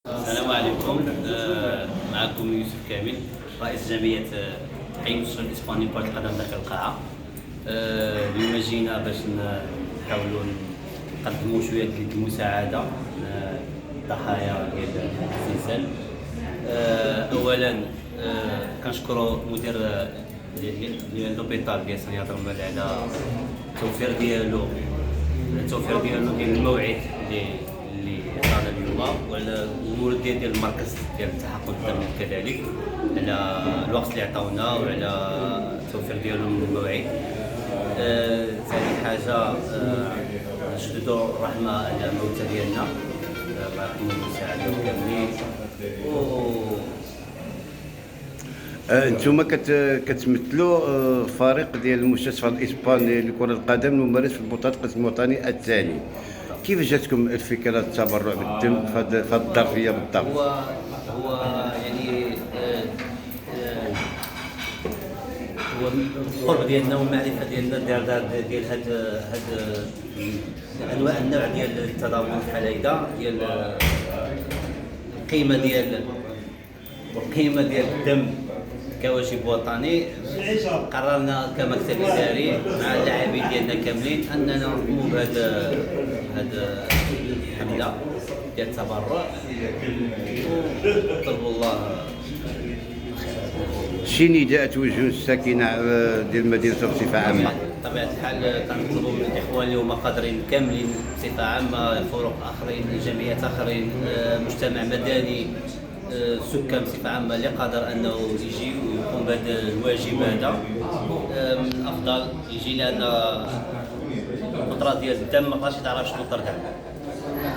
السلام عليكم. معكم يوسف كامل، رئيس جمعية حي المستشفى الإسباني لكرة القدم داخل القاعة. اليوم جينا باش نحاولوا نقدموا شوية ديال المساعدة للضحايا ديال الزلزال. أولا كنشكروا مدير ديال لوبيتال ديال سانيا درمال على التوفير ديالو ديال الموعد اللي صار اليوم، وعلى المولد ديال المركز ديال التحقن الدم كذلك على الوقت اللي عطاونا وعلى التوفير ديالو من الموعد. ثاني حاجه نشددوا الرحمه على الموتى ديالنا، الله يرحمهم ويساعدهم كاملين. انتم كتمثلوا فريق ديال المستشفى الاسباني لكرة القدم الممارس في البطولة القسم الوطني الثاني. كيف جاتكم الفكرة التبرع بالدم في هذه الظرفية بالضبط؟ هو يعني هو القرب ديالنا والمعرفه ديالنا ديال هاد انواع النوع ديال التضامن بحال هيدا، ديال القيمه ديال الدم كواجب وطني. قررنا كمكتب اداري مع اللاعبين ديالنا كاملين اننا نقوموا بهذا الحمله ديال التبرع، ونطلبوا الله. شي نداء توجهوا للساكنة ديال المدينة بصفة عامة؟ بطبيعة الحال كنطلبوا من الاخوان اللي هما قادرين كاملين بصفة عامة، فرق اخرين، جمعيات اخرين، مجتمع مدني، السكان بصفة عامة اللي قادر انه يجي ويقوم بهذا الواجب هذا، من الافضل يجي، لان القطرة ديال الدم ما تقدرش تعرف شنو ترجع.